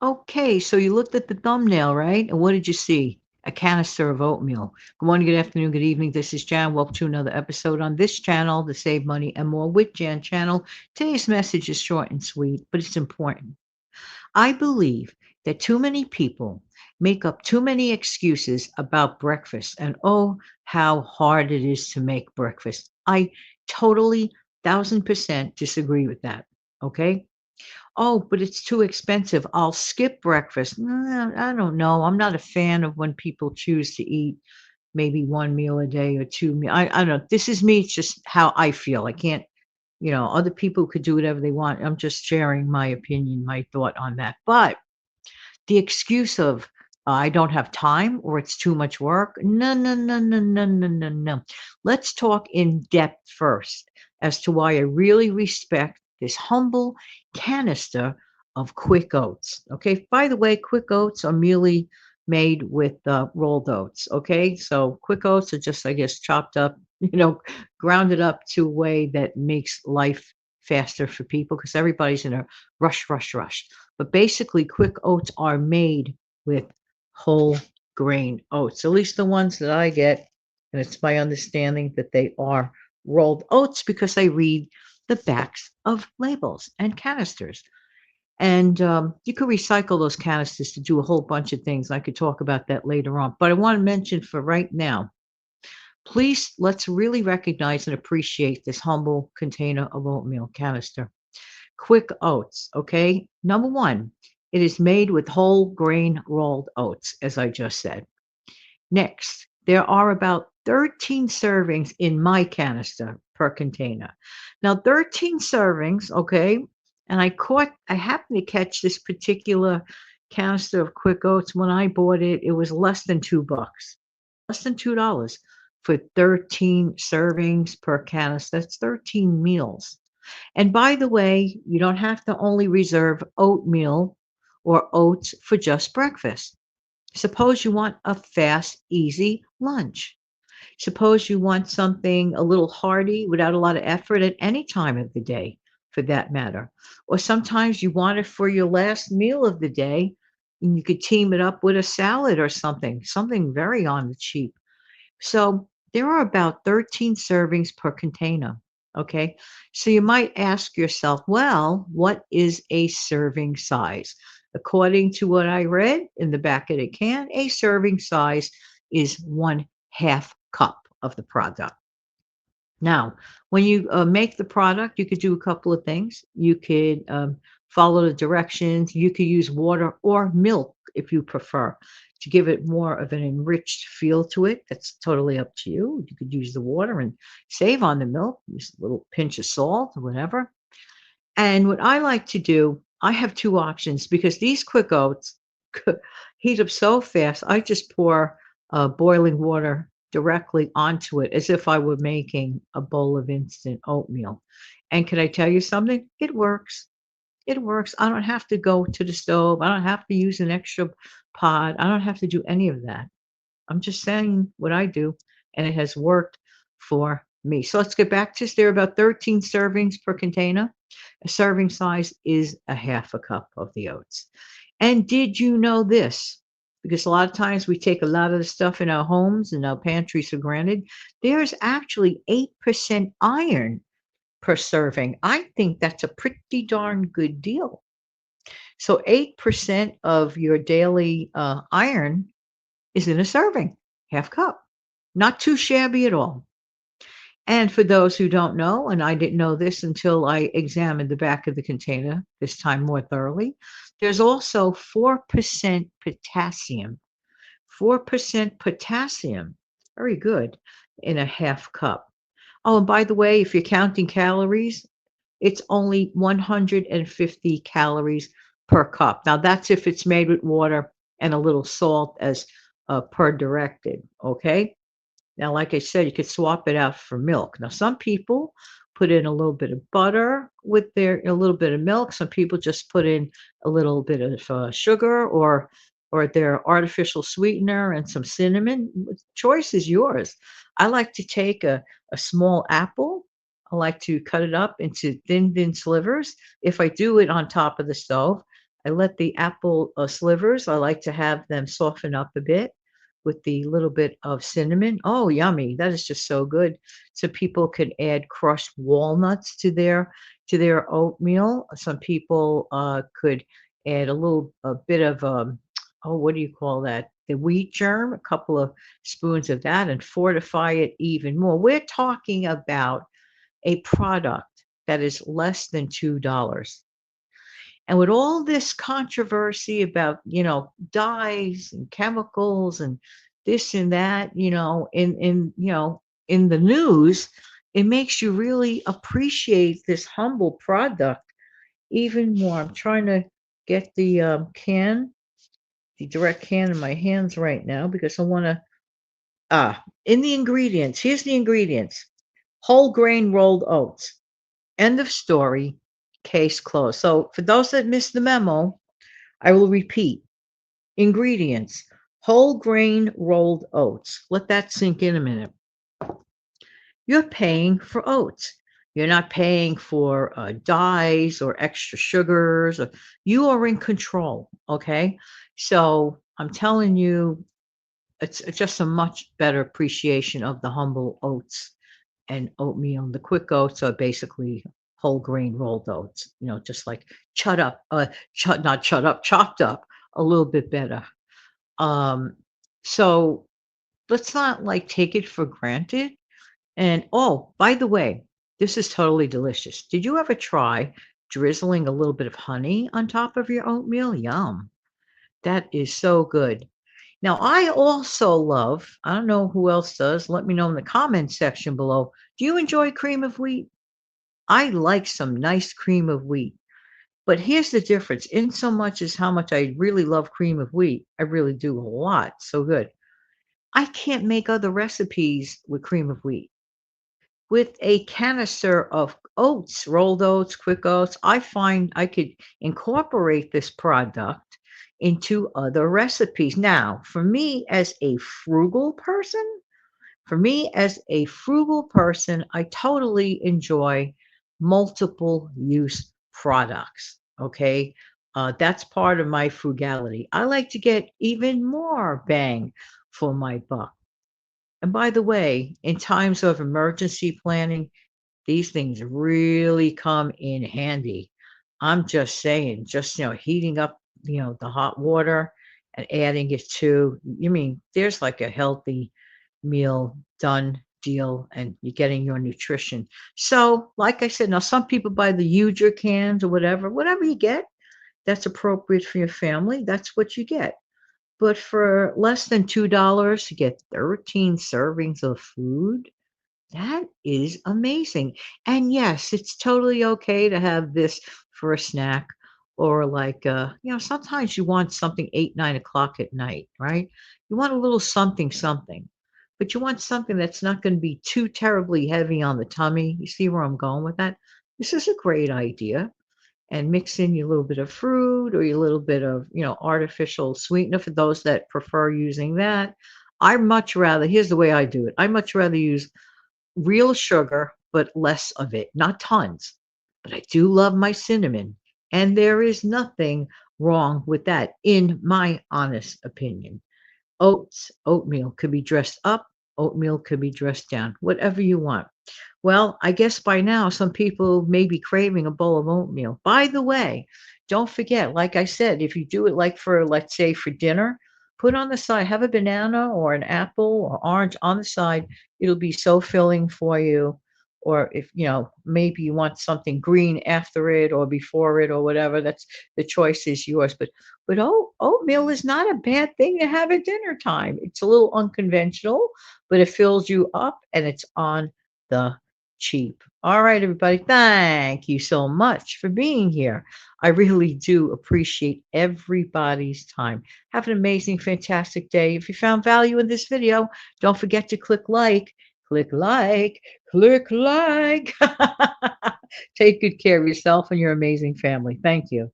Okay, so you looked at the thumbnail, right? And what did you see? A canister of oatmeal. Good morning, good afternoon, good evening. This is Jan. Welcome to another episode on this channel, the Save Money and More with Jan channel. Today's message is short and sweet, but it's important. I believe that too many people make up too many excuses about breakfast and oh, how hard it is to make breakfast. I totally, 1000% disagree with that. Okay. Oh, but it's too expensive. I'll skip breakfast. I don't know. I'm not a fan of when people choose to eat maybe one meal a day or two meal. I don't know. This is me. It's just how I feel. I can't, other people could do whatever they want. I'm just sharing my opinion, my thought on that. But the excuse of I don't have time or it's too much work. No, no, no, no, no, no, no, no. Let's talk in depth first as to why I really respect this humble canister of quick oats. Okay. By the way, quick oats are merely made with rolled oats. Okay. So quick oats are just, I guess, chopped up, grounded up to a way that makes life faster for people because everybody's in a rush, rush, rush. But basically, quick oats are made with whole grain oats, at least the ones that I get. And it's my understanding that they are rolled oats because I read the backs of labels and canisters. And you could recycle those canisters to do a whole bunch of things. I could talk about that later on. But I want to mention for right now, please let's really recognize and appreciate this humble container of oatmeal canister. Quick oats, okay? Number one, it is made with whole grain rolled oats, as I just said. Next, there are about 13 servings in my canister per container. Now, 13 servings, okay? And I happened to catch this particular canister of quick oats when I bought it. It was less than $2, less than $2 for 13 servings per canister. That's 13 meals. And by the way, you don't have to only reserve oatmeal or oats for just breakfast. Suppose you want a fast, easy lunch. Suppose you want something a little hearty without a lot of effort at any time of the day, for that matter. Or sometimes you want it for your last meal of the day, and you could team it up with a salad or something very on the cheap. So there are about 13 servings per container. Okay. So you might ask yourself, well, what is a serving size? According to what I read in the back of the can, a serving size is 1/2 cup of the product. Now, when you make the product, you could do a couple of things. You could follow the directions. You could use water or milk if you prefer to give it more of an enriched feel to it. That's totally up to you. You could use the water and save on the milk, use a little pinch of salt or whatever. And what I like to do, I have two options because these quick oats heat up so fast. I just pour boiling water directly onto it as if I were making a bowl of instant oatmeal. And can I tell you something? It works. It works. I don't have to go to the stove. I don't have to use an extra pot. I don't have to do any of that. I'm just saying what I do, and it has worked for me. So let's get back to this. There are about 13 servings per container. A serving size is a 1/2 cup of the oats. And did you know this? Because a lot of times we take a lot of the stuff in our homes and our pantries for granted. There's actually 8% iron per serving. I think that's a pretty darn good deal. So 8% of your daily iron is in a serving, 1/2 cup. Not too shabby at all. And for those who don't know, and I didn't know this until I examined the back of the container, this time more thoroughly, there's also 4% potassium. 4% potassium. Very good in a 1/2 cup. Oh, and by the way, if you're counting calories, it's only 150 calories per cup. Now, that's if it's made with water and a little salt as per directed. Okay. Now, like I said, you could swap it out for milk. Now, some people put in a little bit of butter with a little bit of milk. Some people just put in a little bit of sugar or their artificial sweetener and some cinnamon. Choice is yours. I like to take a small apple. I like to cut it up into thin, thin slivers. If I do it on top of the stove, I let the apple slivers, I like to have them soften up a bit with the little bit of cinnamon. Oh, yummy. That is just so good. So people could add crushed walnuts to their oatmeal. Some people could add a bit of oh, what do you call that? The wheat germ, a couple of spoons of that, and fortify it even more. We're talking about a product that is less than $2. And with all this controversy about, dyes and chemicals and this and that, in the news, it makes you really appreciate this humble product even more. I'm trying to get the direct can in my hands right now because I want to, in the ingredients, here's the ingredients: whole grain rolled oats. End of story. Case closed. So for those that missed the memo, I will repeat. Ingredients: whole grain rolled oats. Let that sink in a minute. You're paying for oats. You're not paying for dyes or extra sugars. You are in control. Okay. So I'm telling you, it's just a much better appreciation of the humble oats and oatmeal. The quick oats are basically whole grain rolled oats, just like not chut up, chopped up a little bit better. Um, so let's not like take it for granted. And oh, by the way, this is totally delicious. Did you ever try drizzling a little bit of honey on top of your oatmeal? Yum. That is so good. Now, I also love, I don't know who else does, let me know in the comments section below. Do you enjoy cream of wheat? I like some nice cream of wheat. But here's the difference. In so much as how much I really love cream of wheat, I really do a lot. So good. I can't make other recipes with cream of wheat. With a canister of oats, rolled oats, quick oats, I find I could incorporate this product into other recipes. Now, for me as a frugal person, I totally enjoy multiple use products. Okay. That's part of my frugality. I like to get even more bang for my buck. And by the way, in times of emergency planning, these things really come in handy. I'm just saying, just, heating up, the hot water and adding it to, you mean, there's like a healthy meal done deal and you're getting your nutrition. So, like I said, now some people buy the huger cans or whatever you get that's appropriate for your family, that's what you get. But for less than $2, you get 13 servings of food. That is amazing. And yes, it's totally okay to have this for a snack or like, sometimes you want something 8, 9 o'clock at night, right? You want a little something, something, but you want something that's not going to be too terribly heavy on the tummy. You see where I'm going with that? This is a great idea. And mix in your little bit of fruit or your little bit of, artificial sweetener for those that prefer using that. I much rather, here's the way I do it. I much rather use real sugar, but less of it, not tons. But I do love my cinnamon, and there is nothing wrong with that, in my honest opinion. Oatmeal could be dressed up, oatmeal could be dressed down, whatever you want. Well, I guess by now some people may be craving a bowl of oatmeal. By the way, don't forget, like I said, if you do it like for, let's say, for dinner, put on the side, have a banana or an apple or orange on the side. It'll be so filling for you. Or if, maybe you want something green after it or before it or whatever, that's the choice is yours. But oatmeal is not a bad thing to have at dinner time. It's a little unconventional, but it fills you up and it's on the cheap. All right, everybody. Thank you so much for being here. I really do appreciate everybody's time. Have an amazing, fantastic day. If you found value in this video, don't forget to click like, click like. Take good care of yourself and your amazing family. Thank you.